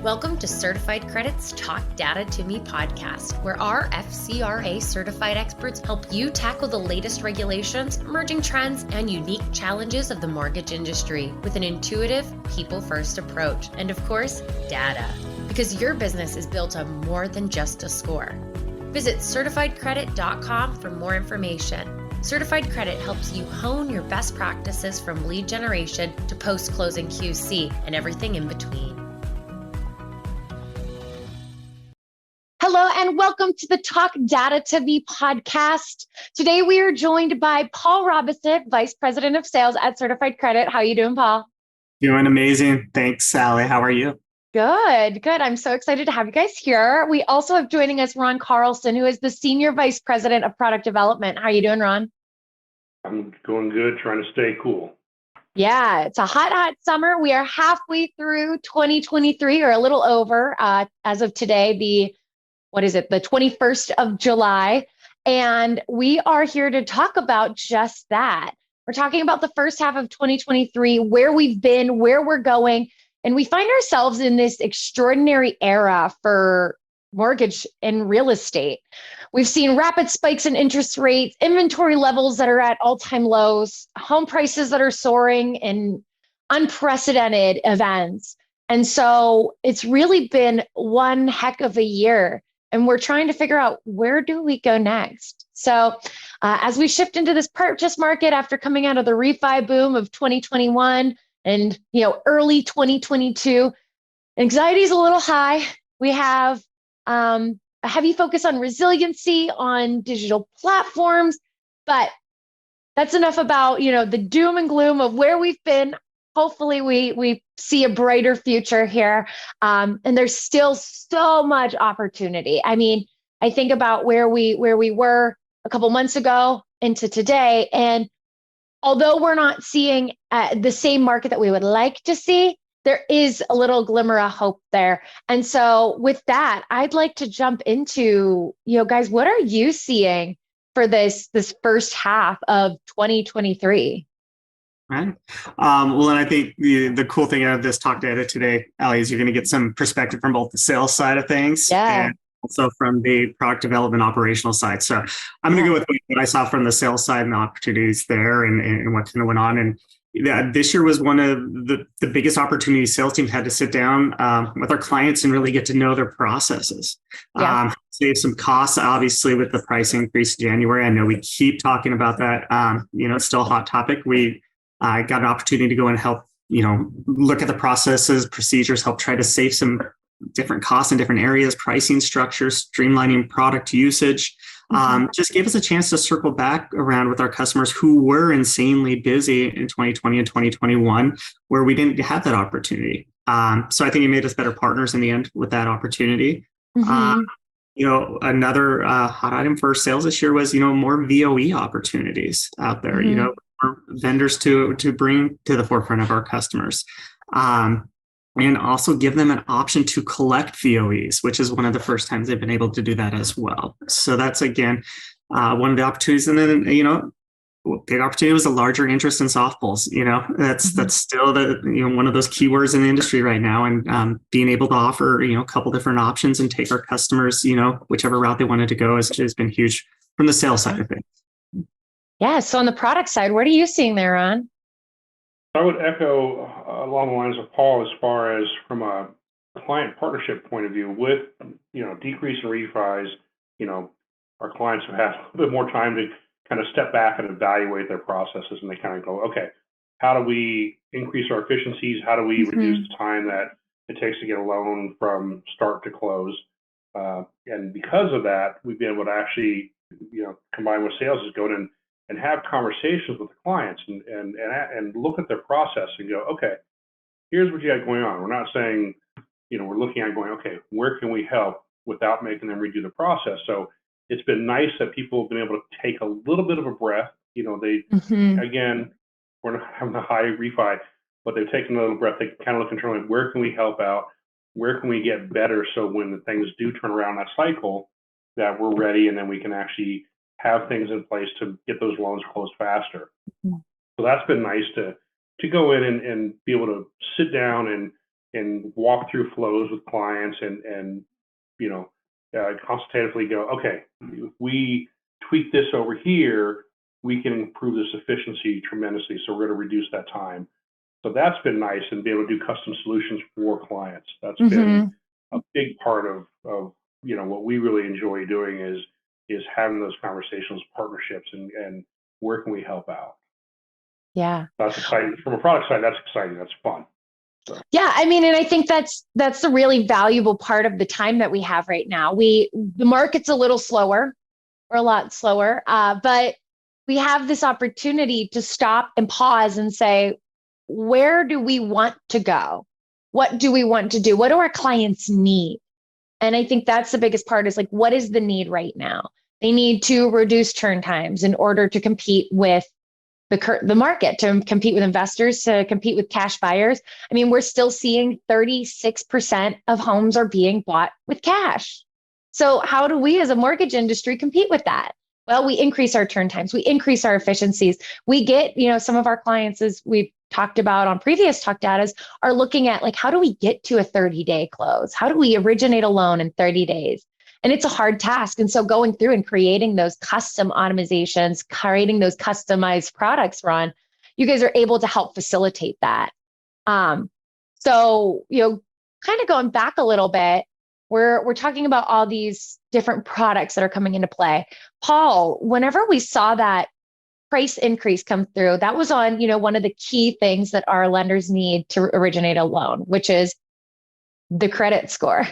Welcome to Certified Credit's Talk Data to Me podcast, where our FCRA certified experts help you tackle the latest regulations, emerging trends, and unique challenges of the mortgage industry with an intuitive, people-first approach. And of course, data, because your business is built on more than just a score. Visit certifiedcredit.com for more information. Certified Credit helps you hone your best practices from lead generation to post-closing QC and everything in between. Hello and welcome to the Talk Data to Me podcast. Today we are joined by Paul Robison, Vice President of Sales at Certified Credit. How are you doing, Paul? Doing amazing. Thanks, Sally. How are you? Good. I'm so excited to have you guys here. We also have joining us Ron Carlson, who is the Senior Vice President of Product Development. How are you doing, Ron? I'm going good, trying to stay cool. Yeah, it's a hot summer. We are halfway through 2023 or a little over as of today, the 21st of July. And we are here to talk about just that. We're talking about the first half of 2023, where we've been, where we're going. And we find ourselves in this extraordinary era for mortgage and real estate. We've seen rapid spikes in interest rates, inventory levels that are at all-time lows, home prices that are soaring, and unprecedented events. And so it's really been one heck of a year. And we're trying to figure out, where do we go next? So as we shift into this purchase market after coming out of the refi boom of 2021 and early 2022, anxiety is a little high. We have a heavy focus on resiliency, on digital platforms, but that's enough about the doom and gloom of where we've been. Hopefully we see a brighter future here. And there's still so much opportunity. I mean, I think about where we were a couple months ago into today. And although we're not seeing the same market that we would like to see, there is a little glimmer of hope there. And so with that, I'd like to jump into, guys, what are you seeing for this first half of 2023? Right. Well, and I think the cool thing out of this talk data today, Ali, is you're going to get some perspective from both the sales side of things and also from the product development operational side. So I'm going to go with what I saw from the sales side and the opportunities there and what kind of went on. And this year was one of the biggest opportunities sales teams had to sit down with our clients and really get to know their processes. Save some costs, obviously, with the price increase in January. I know we keep talking about that. It's still a hot topic. I got an opportunity to go and help, look at the processes, procedures, help try to save some different costs in different areas, pricing structures, streamlining product usage. Just gave us a chance to circle back around with our customers who were insanely busy in 2020 and 2021, where we didn't have that opportunity. So I think it made us better partners in the end with that opportunity. Another hot item for sales this year was, more VOE opportunities out there, more vendors to bring to the forefront of our customers. And also give them an option to collect VOEs, which is one of the first times they've been able to do that as well. So that's, again, one of the opportunities. And then, big opportunity was a larger interest in soft pulls. That's still one of those keywords in the industry right now. And being able to offer, a couple different options and take our customers, whichever route they wanted to go has been huge from the sales side of things. Yeah. So on the product side, what are you seeing there, Ron? I would echo along the lines of Paul as far as from a client partnership point of view with, decrease in refis, our clients have had a little bit more time to kind of step back and evaluate their processes, and they kind of go, okay, how do we increase our efficiencies? How do we reduce the time that it takes to get a loan from start to close? And because of that, we've been able to actually, combine with sales is go in and have conversations with the clients and look at their process and go, okay, here's what you got going on. We're not saying, we're looking at going, okay, where can we help without making them redo the process? So it's been nice that people have been able to take a little bit of a breath. Again, we're not having a high refi, but they've taken a little breath. They kind of look internally, where can we help out? Where can we get better? So when the things do turn around that cycle, that we're ready, and then we can actually have things in place to get those loans closed faster. So that's been nice to go in and be able to sit down and and walk through flows with clients and consultatively go, okay, if we tweak this over here, we can improve this efficiency tremendously. So we're going to reduce that time. So that's been nice, and be able to do custom solutions for clients. That's been a big part of what we really enjoy doing is having those conversations, partnerships, and where can we help out. Yeah, that's exciting. From a product side, that's exciting. That's fun. So. Yeah, I mean, and I think that's the really valuable part of the time that we have right now. The market's a little slower, or a lot slower, but we have this opportunity to stop and pause and say, where do we want to go? What do we want to do? What do our clients need? And I think that's the biggest part, is like, what is the need right now? They need to reduce turn times in order to compete with the market, to compete with investors, to compete with cash buyers. I mean, we're still seeing 36% of homes are being bought with cash. So how do we as a mortgage industry compete with that? Well, we increase our turn times, we increase our efficiencies. We get, some of our clients, as we've talked about on previous Talk Datas, are looking at like, how do we get to a 30-day close? How do we originate a loan in 30 days? And it's a hard task. And so going through and creating those custom automatizations, creating those customized products, Ron, you guys are able to help facilitate that. So, kind of going back a little bit, we're talking about all these different products that are coming into play. Paul, whenever we saw that price increase come through, that was on, one of the key things that our lenders need to originate a loan, which is the credit score.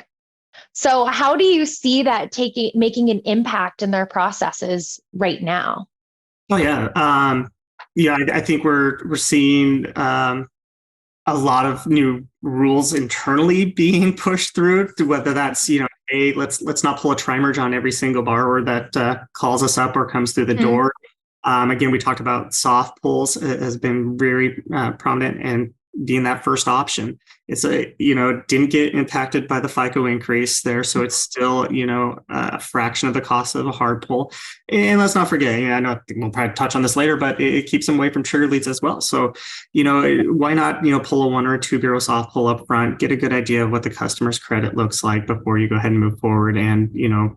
So how do you see that making an impact in their processes right now? Oh yeah. I think we're seeing a lot of new rules internally being pushed through, whether that's, hey, let's not pull a tri-merge on every single borrower that calls us up or comes through the door. Again, we talked about soft pulls has been very prominent, and being that first option. It's didn't get impacted by the FICO increase there. So it's still, a fraction of the cost of a hard pull. And let's not forget, I know we'll probably touch on this later, but it keeps them away from trigger leads as well. So, why not, pull a 1 or 2 bureau soft pull up front, get a good idea of what the customer's credit looks like before you go ahead and move forward and,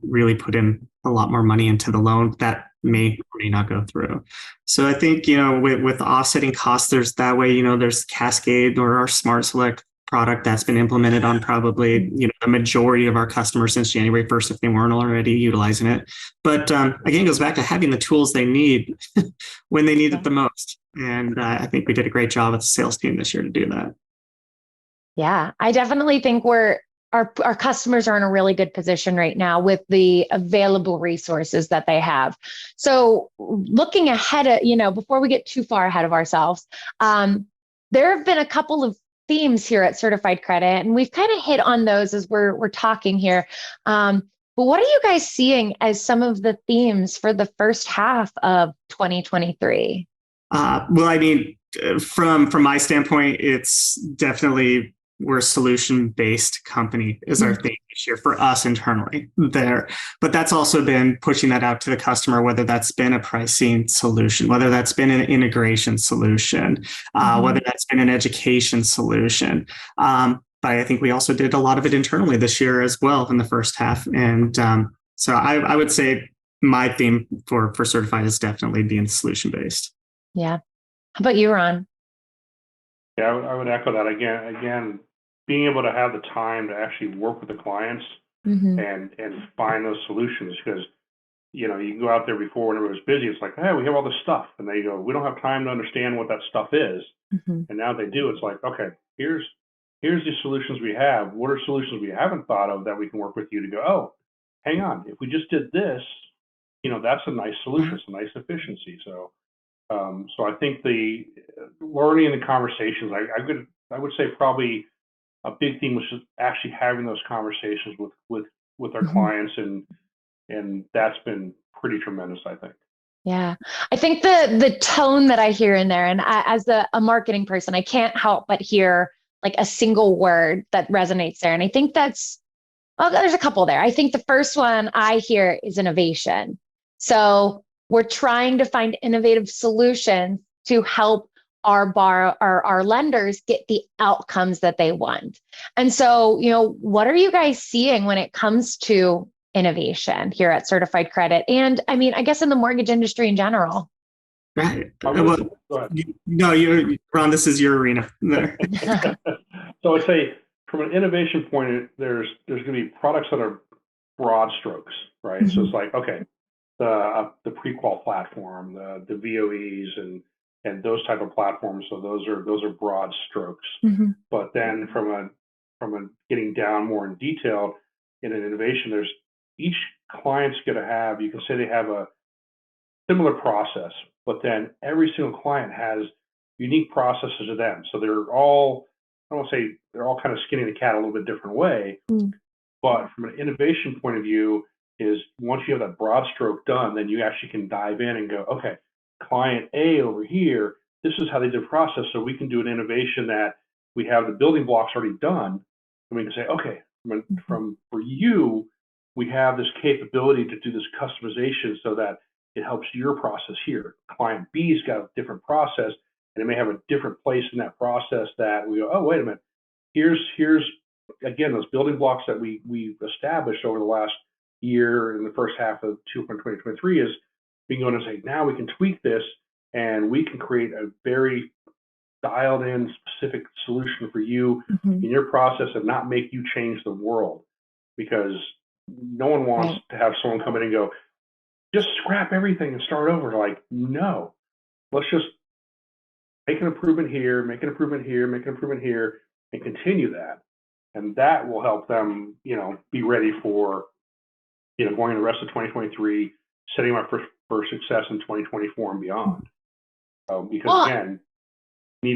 really put in a lot more money into the loan that may or may not go through. So I think, with offsetting costs, there's that way, there's Cascade or our Smart Select product that's been implemented on probably, the majority of our customers since January 1st, if they weren't already utilizing it. But again, it goes back to having the tools they need when they need it the most. And I think we did a great job with the sales team this year to do that. Yeah, I definitely think our customers are in a really good position right now with the available resources that they have. So looking ahead, before we get too far ahead of ourselves, there have been a couple of themes here at Certified Credit, and we've kind of hit on those as we're talking here. But what are you guys seeing as some of the themes for the first half of 2023? Well, I mean, from my standpoint, it's definitely, we're a solution-based company is our thing this year for us internally there. But that's also been pushing that out to the customer, whether that's been a pricing solution, whether that's been an integration solution, whether that's been an education solution. But I think we also did a lot of it internally this year as well in the first half. And so I would say my theme for Certified is definitely being solution-based. Yeah. How about you, Ron? Yeah, I would echo that again, being able to have the time to actually work with the clients and find those solutions, because, you can go out there before when everyone's busy. It's like, hey, we have all this stuff. And they go, we don't have time to understand what that stuff is. And now they do. It's like, okay, here's the solutions we have. What are solutions we haven't thought of that we can work with you to go, oh, hang on, if we just did this, that's a nice solution. It's a nice efficiency. So I think the learning and the conversations, I would say probably a big theme was just actually having those conversations with our clients, and that's been pretty tremendous, I think. Yeah, I think the tone that I hear in there, and as a marketing person, I can't help but hear like a single word that resonates there. And I think there's a couple there. I think the first one I hear is innovation. So we're trying to find innovative solutions to help our lenders get the outcomes that they want. And so, what are you guys seeing when it comes to innovation here at Certified Credit? And I mean, I guess in the mortgage industry in general. Right. Go ahead. Ron, this is your arena there. So I'd say from an innovation point, there's going to be products that are broad strokes, right? Mm-hmm. So it's like, okay, the pre-qual platform, the VOEs and those type of platforms. So those are broad strokes. Mm-hmm. But then from a getting down more in detail in an innovation, there's each client's going to have, you can say they have a similar process, but then every single client has unique processes to them. So they're all, I don't want to say they're all kind of skinning the cat a little bit different way, but from an innovation point of view is once you have that broad stroke done, then you actually can dive in and go, okay, client A over here, this is how they did process. So we can do an innovation that we have the building blocks already done. And we can say, okay, for you, we have this capability to do this customization so that it helps your process here. Client B's got a different process, and it may have a different place in that process that we go, oh, wait a minute. Here's again, those building blocks that we've established over the last year in the first half of 2023 is we can go in and say, now we can tweak this and we can create a very dialed in specific solution for you in your process and not make you change the world, because no one wants to have someone come in and go, just scrap everything and start over. Like, no, let's just make an improvement here, make an improvement here, make an improvement here, and continue that. And that will help them, be ready for, going the rest of 2023, setting up for success in 2024 and beyond. Because again, you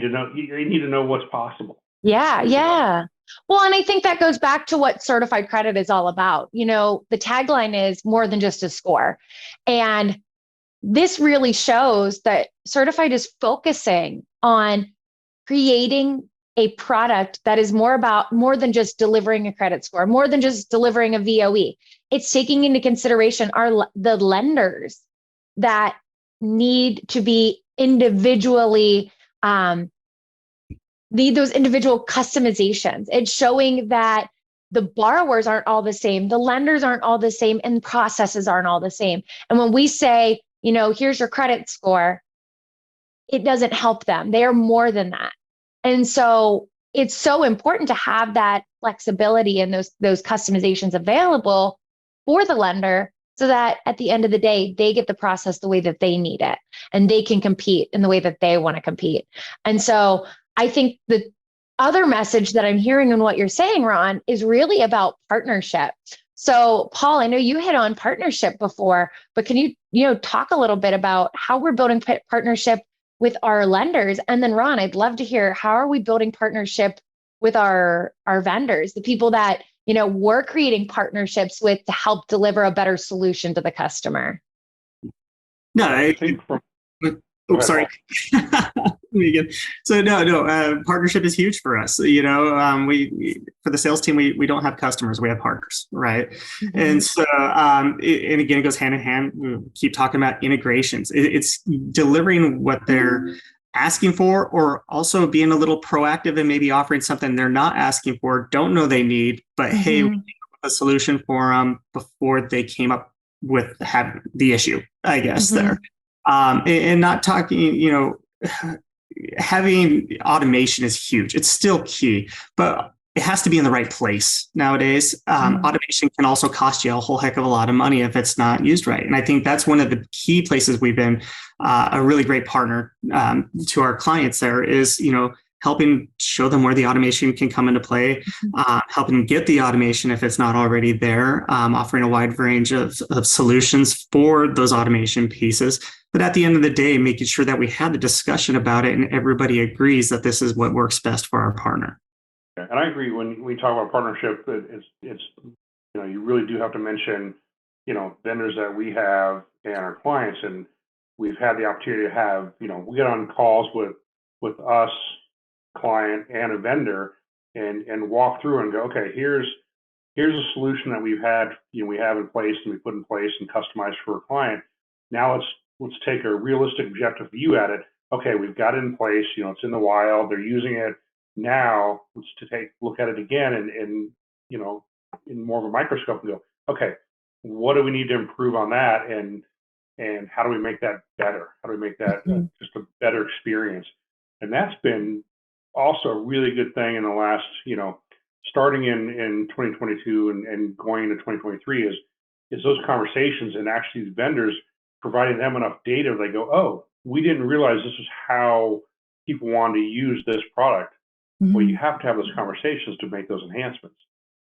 need to know what's possible. Yeah. Well, and I think that goes back to what Certified Credit is all about. The tagline is more than just a score. And this really shows that Certified is focusing on creating a product that is more than just delivering a credit score, more than just delivering a VOE. It's taking into consideration the lenders that need to be individually need those individual customizations. It's showing that the borrowers aren't all the same, the lenders aren't all the same, and processes aren't all the same. And when we say, here's your credit score, it doesn't help them. They are more than that. And so it's so important to have that flexibility and those customizations available for the lender so that at the end of the day, they get the process the way that they need it and they can compete in the way that they want to compete. And so I think the other message that I'm hearing in what you're saying, Ron, is really about partnership. So Paul, I know you hit on partnership before, but can you talk a little bit about how we're building partnership with our lenders? And then Ron, I'd love to hear, how are we building partnership with our vendors, the people that, we're creating partnerships with to help deliver a better solution to the customer? No, I think sorry. So partnership is huge for us. We for the sales team, we don't have customers, we have partners, right? Mm-hmm. And so, and again, it goes hand in hand. We keep talking about integrations. It's delivering what they're asking for, or also being a little proactive and maybe offering something they're not asking for, don't know they need, but hey, we came up with a solution for them before they came up with the issue, I guess, there. And not talking, having automation is huge. It's still key, but it has to be in the right place nowadays. Automation can also cost you a whole heck of a lot of money if it's not used right. And I think that's one of the key places we've been a really great partner to our clients there is, helping show them where the automation can come into play, helping them get the automation if it's not already there, offering a wide range of solutions for those automation pieces. But at the end of the day, making sure that we have the discussion about it and everybody agrees that this is what works best for our partner. And I agree when we talk about partnership, it's you really do have to mention, vendors that we have and our clients, and we've had the opportunity to have, we get on calls with us, client and a vendor, and walk through and go, okay, here's a solution that we have in place and we put in place and customized for a client. Now let's take a realistic objective view at it. okay, we've got it in place, it's in the wild, they're using it now, let's to look at it again and in more of a microscope and go, okay, what do we need to improve on that? And how do we make that better? How do we make that just a better experience? And that's been also a really good thing in the last, starting in 2022 and going into 2023 is those conversations and actually vendors providing them enough data. They go, oh, we didn't realize this is how people want to use this product. Well, you have to have those conversations to make those enhancements.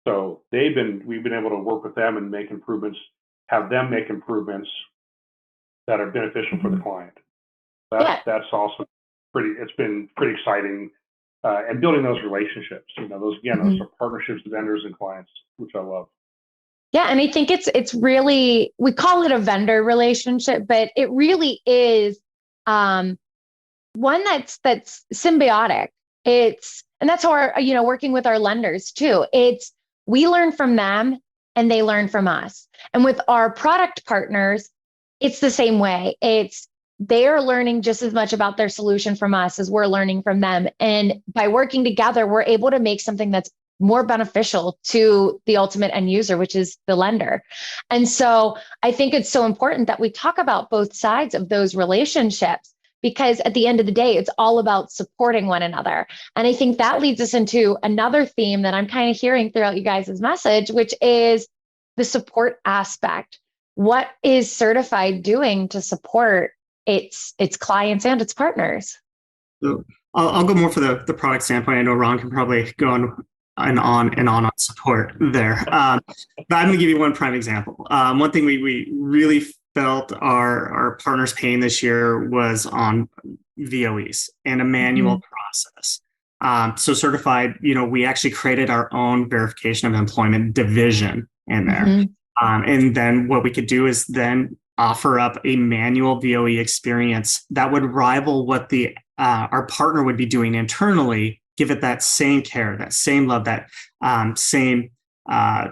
So we've been able to work with them and make improvements, have them make improvements that are beneficial for the client. That's also it's been pretty exciting. And building those relationships, those are partnerships with vendors and clients, which I love. Yeah. And I think it's really, we call it a vendor relationship, but it really is one that's symbiotic. And that's how working with our lenders too. We learn from them and they learn from us. And with our product partners, it's the same way. They are learning just as much about their solution from us as we're learning from them. And by working together, we're able to make something that's more beneficial to the ultimate end user, which is the lender. And so I think it's so important that we talk about both sides of those relationships, because at the end of the day, it's all about supporting one another. And I think that leads us into another theme that I'm kind of hearing throughout you guys' message, which is the support aspect. What is Certified doing to support its clients and its partners? So I'll go more for the product standpoint. I know Ron can probably go on support there. But I'm going to give you one prime example. One thing we really felt our partners paying this year was on VOEs and a manual process. So Certified, we actually created our own verification of employment division in there. And then what we could do is then offer up a manual VOE experience that would rival what our partner would be doing internally, give it that same care, that same love, that same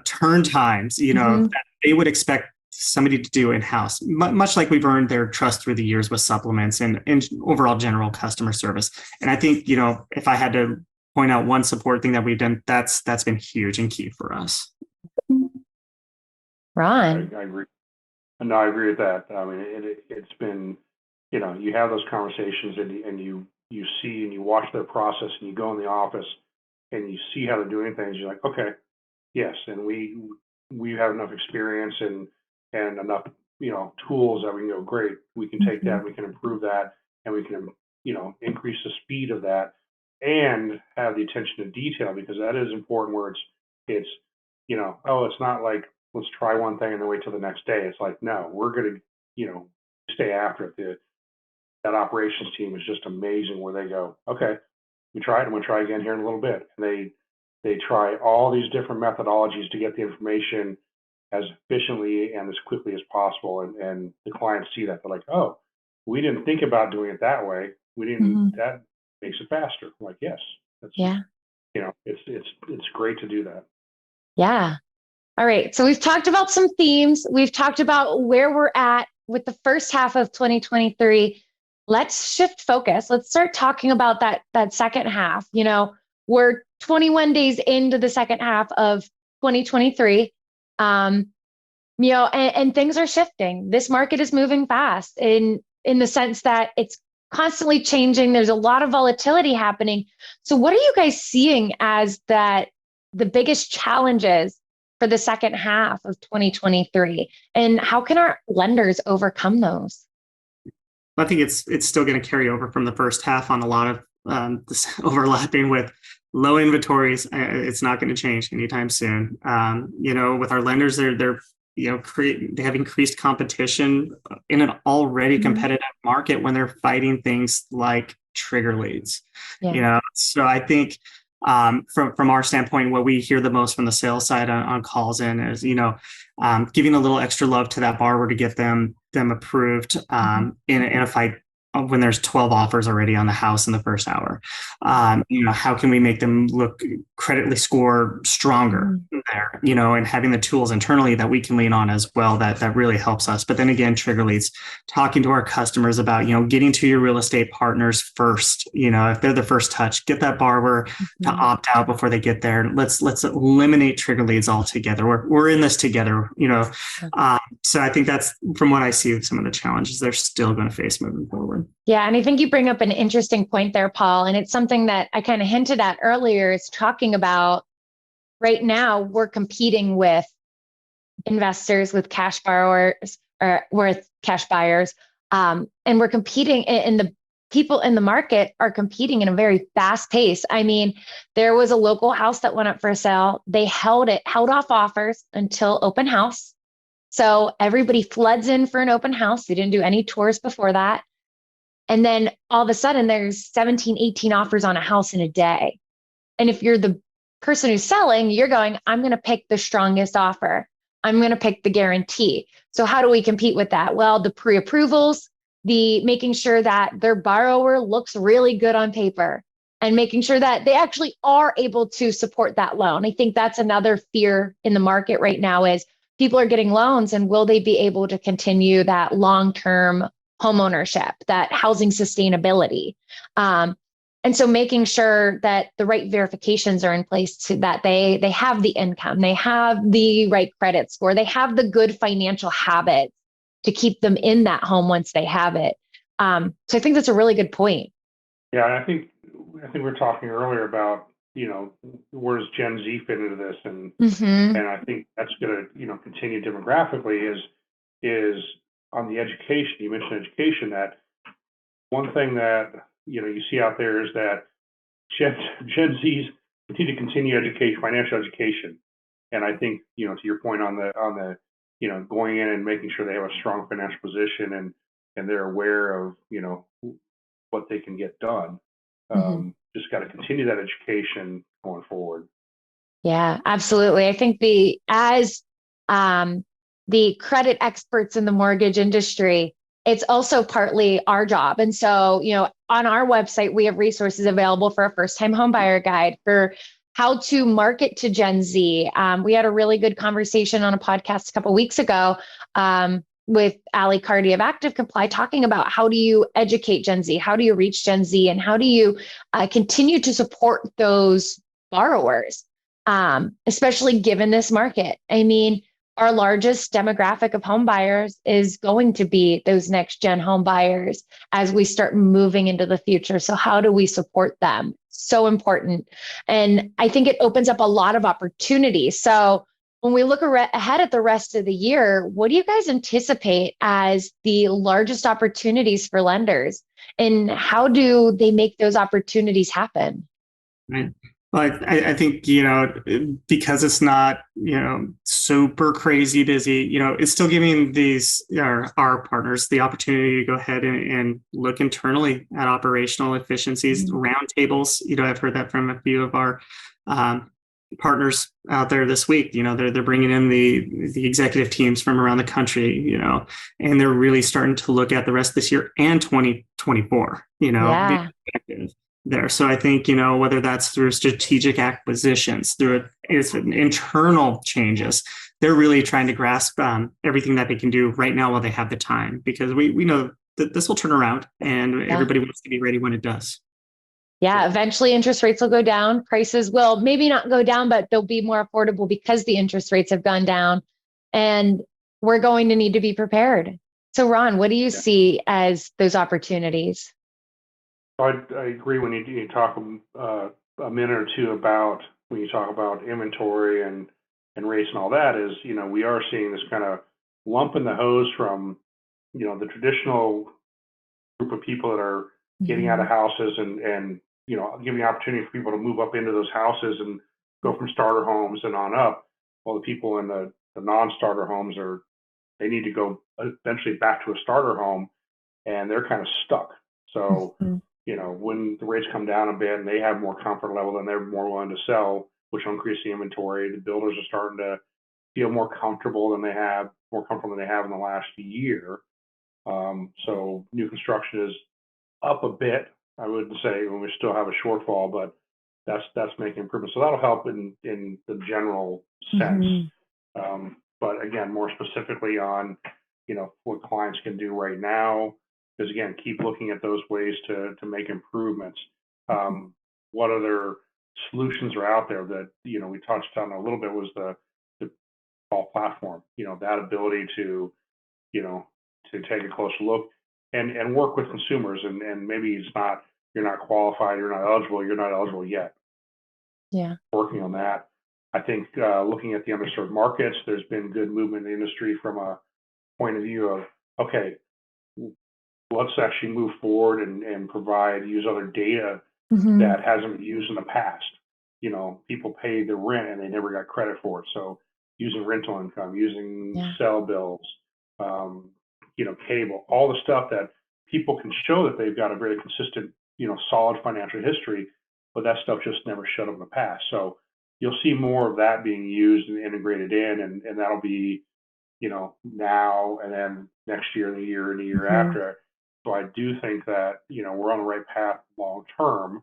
turn times, that they would expect somebody to do in-house, much like we've earned their trust through the years with supplements and overall general customer service. And I think, if I had to point out one support thing that we've done, that's been huge and key for us. Ron. I agree. No, I agree with that. I mean, it's been, you have those conversations and you see and you watch their process and you go in the office and you see how they're doing things. You're like, okay, yes. And we have enough experience and enough, tools that we can go, great. We can take that, we can improve that, and we can, increase the speed of that and have the attention to detail, because that is important where it's, it's not like, let's try one thing and then wait till the next day. It's like, no, we're going to, stay after it. That operations team is just amazing where they go, okay, we tried, I'm going to try again here in a little bit. And they try all these different methodologies to get the information as efficiently and as quickly as possible. And the clients see that. They're like, oh, we didn't think about doing it that way. We didn't, that makes it faster. I'm like, yes. It's great to do that. Yeah. All right. So we've talked about some themes. We've talked about where we're at with the first half of 2023. Let's shift focus. Let's start talking about that second half. We're 21 days into the second half of 2023. And things are shifting. This market is moving fast in the sense that it's constantly changing. There's a lot of volatility happening. So what are you guys seeing as the biggest challenges for the second half of 2023? And how can our lenders overcome those? I think it's still going to carry over from the first half on a lot of this overlapping with low inventories. It's not going to change anytime soon. With our lenders, they're they have increased competition in an already competitive market when they're fighting things like trigger leads. So I think from our standpoint, what we hear the most from the sales side on calls in is, giving a little extra love to that borrower to get them approved in a fight when there's 12 offers already on the house in the first hour. How can we make them look creditly score stronger there, and having the tools internally that we can lean on as well, that really helps us. But then again, trigger leads, talking to our customers about, getting to your real estate partners first, if they're the first touch, get that borrower to opt out before they get there. Let's eliminate trigger leads altogether. We're in this together, so I think that's, from what I see, some of the challenges they're still going to face moving forward. Yeah. And I think you bring up an interesting point there, Paul. And it's something that I kind of hinted at earlier, is talking about right now we're competing with investors, with cash borrowers, or with cash buyers. And we're competing, and the people in the market are competing in a very fast pace. I mean, there was a local house that went up for sale. They held off offers until open house. So everybody floods in for an open house. They didn't do any tours before that. And then all of a sudden there's 17, 18 offers on a house in a day. And if you're the person who's selling, you're going, I'm going to pick the strongest offer. I'm going to pick the guarantee. So how do we compete with that? Well, the pre-approvals, the making sure that their borrower looks really good on paper, and making sure that they actually are able to support that loan. I think that's another fear in the market right now, is people are getting loans, and will they be able to continue that long-term home ownership, that housing sustainability? And so making sure that the right verifications are in place, so that they have the income, they have the right credit score, they have the good financial habits to keep them in that home once they have it. So I think that's a really good point. Yeah, I think we were talking earlier about, where does Gen Z fit into this, and I think that's going to continue demographically is on the education. You mentioned education. That one thing that you see out there is that Gen Zs need to continue education, financial education, and I think to your point on the going in and making sure they have a strong financial position, and they're aware of what they can get done. Just got to continue that education going forward. Yeah, absolutely. I think as the credit experts in the mortgage industry, it's also partly our job. And so, on our website, we have resources available for a first-time home buyer guide for how to market to Gen Z. We had a really good conversation on a podcast a couple of weeks ago with Ali Cardi of Active Comply, talking about how do you educate Gen Z? How do you reach Gen Z? And how do you continue to support those borrowers, especially given this market? I mean, our largest demographic of home buyers is going to be those next gen home buyers as we start moving into the future. So how do we support them? So important. And I think it opens up a lot of opportunities. So when we look ahead at the rest of the year, what do you guys anticipate as the largest opportunities for lenders, and how do they make those opportunities happen? Right. Well, I think, because it's not, super crazy busy, it's still giving our partners the opportunity to go ahead and look internally at operational efficiencies, roundtables. I've heard that from a few of our partners out there this week. They're bringing in the executive teams from around the country, and they're really starting to look at the rest of this year and 2024, Yeah. there. So I think, whether that's through strategic acquisitions, through internal changes, they're really trying to grasp everything that they can do right now while they have the time, because we know that this will turn around, and everybody wants to be ready when it does. Yeah, eventually interest rates will go down. Prices will maybe not go down, but they'll be more affordable because the interest rates have gone down, and we're going to need to be prepared. So Ron, what do you see as those opportunities? I agree when you talk a minute or two about, when you talk about inventory and rates and all that, is, we are seeing this kind of lump in the hose from, the traditional group of people that are getting out of houses and giving opportunity for people to move up into those houses and go from starter homes and on up. While the people in the non-starter homes they need to go eventually back to a starter home, and they're kind of stuck. So, when the rates come down a bit and they have more comfort level, then they're more willing to sell, which will increase the inventory. The builders are starting to feel more comfortable than they have in the last year. So new construction is up a bit. I wouldn't say when we still have a shortfall, but that's making improvements. So that'll help in the general sense. But again, more specifically on, what clients can do right now, because again, keep looking at those ways to make improvements. What other solutions are out there that, we touched on a little bit was the call platform, that ability to take a closer look and work with consumers and maybe you're not qualified, you're not eligible yet. Yeah. Working on that. I think looking at the underserved markets, there's been good movement in the industry from a point of view of, okay, let's actually move forward and use other data that hasn't been used in the past. People pay the rent and they never got credit for it. So using rental income, using cell bills, cable, all the stuff that people can show that they've got a very consistent, solid financial history, but that stuff just never showed up in the past. So you'll see more of that being used and integrated in, and that'll be, now and then next year and the year after. So I do think that, we're on the right path long term.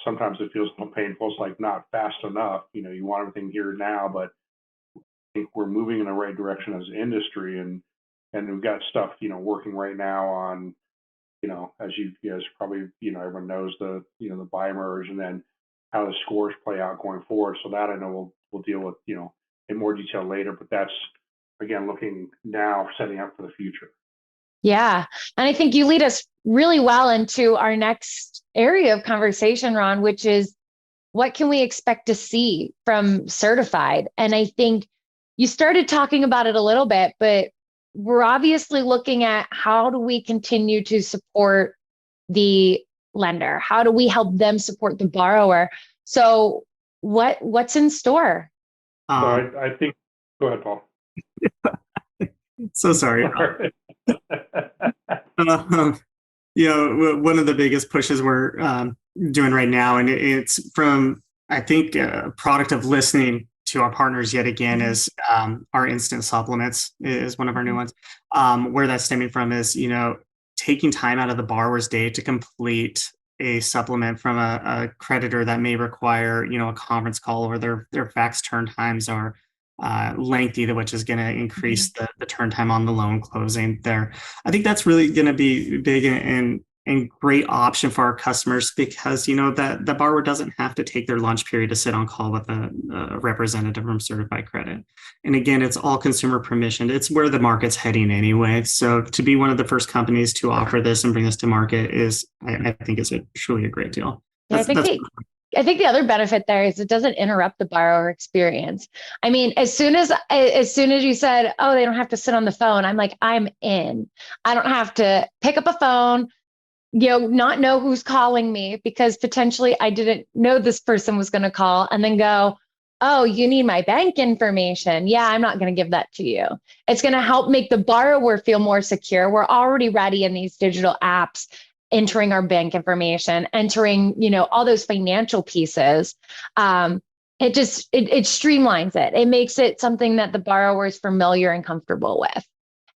Sometimes it feels a little painful. It's like not fast enough. You want everything here now, but I think we're moving in the right direction as an industry, and we've got stuff, working right now on, as you guys probably, everyone knows the buy merge and then how the scores play out going forward. So that I know we'll deal with, in more detail later, but that's, again, looking now, setting up for the future. Yeah. And I think you lead us really well into our next area of conversation, Ron, which is what can we expect to see from Certified? And I think you started talking about it a little bit, but we're obviously looking at how do we continue to support the lender? How do we help them support the borrower? So what's in store? So I think, go ahead, Paul. So sorry. One of the biggest pushes we're doing right now, and it's from, I think, a product of listening to our partners yet again, is our instant supplements is one of our new ones. Where that's stemming from is, taking time out of the borrower's day to complete a supplement from a creditor that may require, a conference call, or their fax turn times are lengthy, which is going to increase the turn time on the loan closing there. I think that's really going to be big and great option for our customers, because that the borrower doesn't have to take their lunch period to sit on call with a representative from Certified Credit. And again, it's all consumer permissioned. It's where the market's heading anyway. So to be one of the first companies to offer this and bring this to market is, I think, is truly a great deal. I think the other benefit there is it doesn't interrupt the borrower experience. I mean, as soon as you said, oh, they don't have to sit on the phone, I'm like, I'm in. I don't have to pick up a phone, not know who's calling me, because potentially I didn't know this person was going to call, and then go, oh, you need my bank information. Yeah, I'm not going to give that to you. It's going to help make the borrower feel more secure. We're already ready in these digital apps, entering our bank information, entering, all those financial pieces. It streamlines it. It makes it something that the borrower is familiar and comfortable with.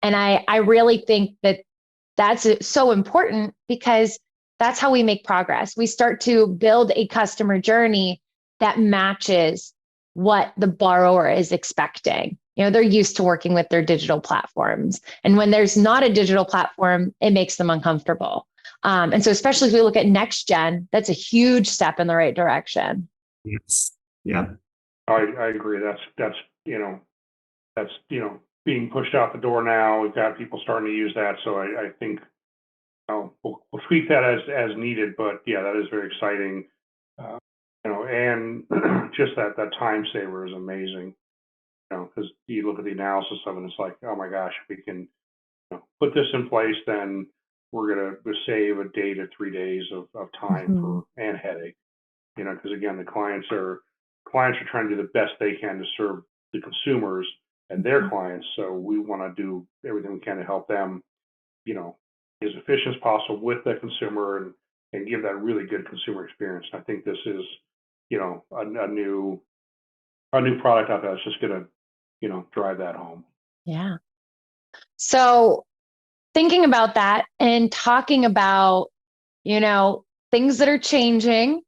And I really think that that's so important, because that's how we make progress. We start to build a customer journey that matches what the borrower is expecting. They're used to working with their digital platforms. And when there's not a digital platform, it makes them uncomfortable. And so especially if we look at next gen, that's a huge step in the right direction. Yes. Yeah. I agree. That's being pushed out the door now. We've got people starting to use that. So I think we'll tweak that as needed. But yeah, that is very exciting. And just that time saver is amazing. Because you look at the analysis of it, it's like, oh my gosh, if we can put this in place, then we're going to save a day to 3 days of time and headache. Because again, the clients are trying to do the best they can to serve the consumers and their clients. So we want to do everything we can to help them, as efficient as possible with the consumer and give that really good consumer experience. I think this is, a new product out there that's just going to, drive that home. Yeah. So thinking about that and talking about things that are changing.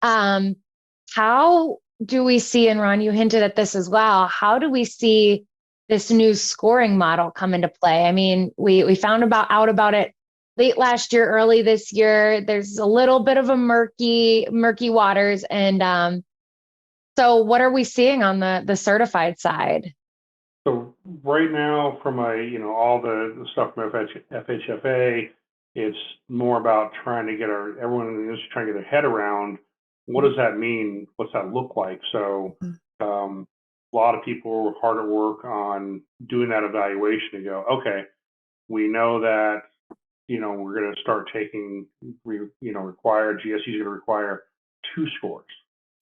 How do we see, and Ron, you hinted at this as well, how do we see this new scoring model come into play? I mean, we found out about it late last year, early this year. There's a little bit of a murky waters. And so what are we seeing on the certified side? So right now, from all the stuff from FHFA, it's more about trying to get everyone in the industry trying to get their head around what does that mean? What's that look like? So a lot of people were hard at work on doing that evaluation to go, okay, we know that we're going to start taking require GSEs are going to require 2 scores.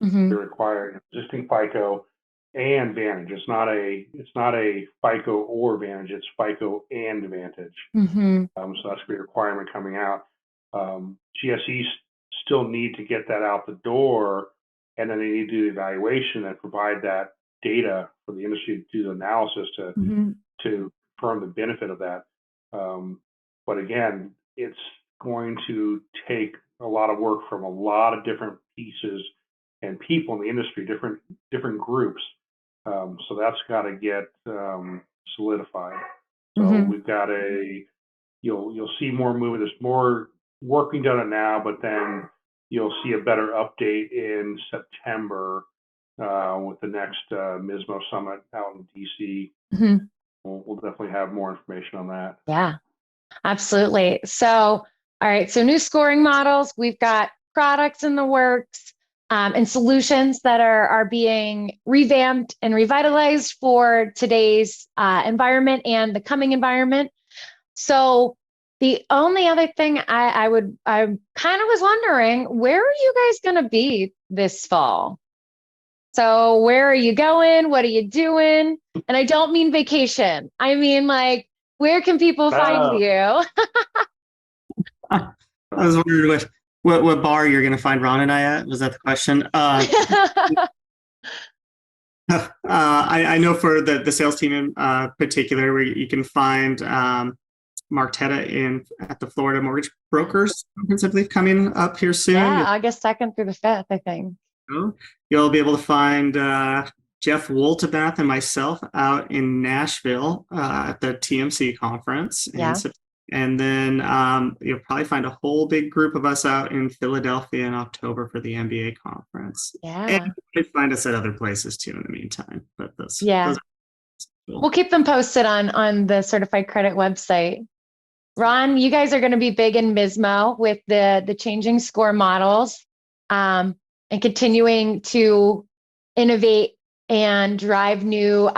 Mm-hmm. They require existing FICO and Vantage. It's not a FICO or Vantage. It's FICO and Vantage. Mm-hmm. So that's going to be a requirement coming out. GSEs still need to get that out the door, and then they need to do the evaluation and provide that data for the industry to do the analysis to confirm the benefit of that. But again, it's going to take a lot of work from a lot of different pieces and people in the industry, different groups. So that's got to get solidified. So we've got you'll see more movement. There's more work being done now, but then you'll see a better update in September with the next MISMO summit out in DC. Mm-hmm. We'll definitely have more information on that. Yeah, absolutely. So, all right. So new scoring models, we've got products in the works and solutions that are being revamped and revitalized for today's environment and the coming environment. So the only other thing I kind of was wondering, where are you guys going to be this fall? So where are you going? What are you doing? And I don't mean vacation. I mean, where can people find you? I was wondering what bar you're going to find Ron and I at. Was that the question? I know for the sales team in particular, where you can find Mark Tetta at the Florida Mortgage Brokers Conference, I believe, coming up here soon. Yeah, August 2nd through the 5th, I think. You'll be able to find Jeff Woltebath and myself out in Nashville at the TMC conference. And then you'll probably find a whole big group of us out in Philadelphia in October for the MBA conference. Yeah. And you can find us at other places too in the meantime. But those are cool. We'll keep them posted on the Certified Credit website. Ron, you guys are going to be big in MISMO with the changing score models and continuing to innovate and drive new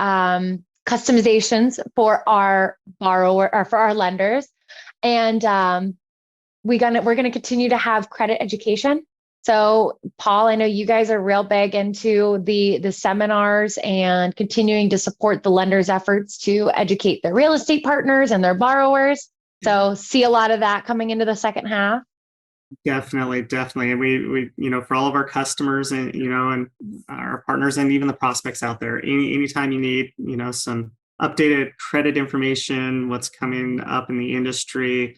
customizations for our borrower or for our lenders. And we're gonna continue to have credit education. So Paul, I know you guys are real big into the seminars and continuing to support the lenders' efforts to educate their real estate partners and their borrowers. So see a lot of that coming into the second half. Definitely. And we for all of our customers and, and our partners and even the prospects out there, anytime you need, some updated credit information, what's coming up in the industry,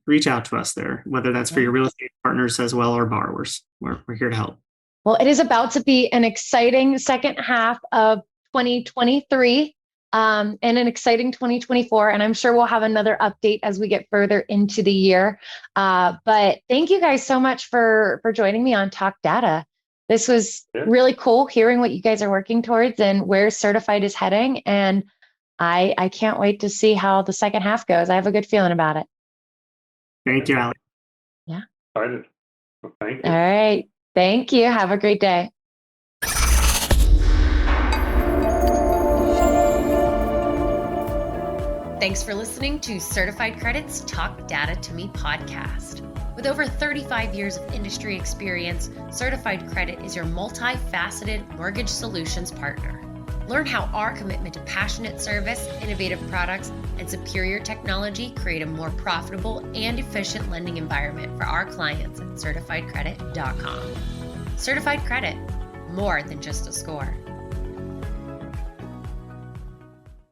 reach out to us there, whether that's for your real estate partners as well or borrowers. We're here to help. Well, it is about to be an exciting second half of 2023. And an exciting 2024. And I'm sure we'll have another update as we get further into the year. But thank you guys so much for joining me on Talk Data. This was really cool hearing what you guys are working towards and where Certified is heading. And I can't wait to see how the second half goes. I have a good feeling about it. Thank you, Allie. Yeah. Excited. Well, thank you. All right. Thank you. Have a great day. Thanks for listening to Certified Credit's Talk Data to Me podcast. With over 35 years of industry experience, Certified Credit is your multifaceted mortgage solutions partner. Learn how our commitment to passionate service, innovative products, and superior technology create a more profitable and efficient lending environment for our clients at certifiedcredit.com. Certified Credit, more than just a score.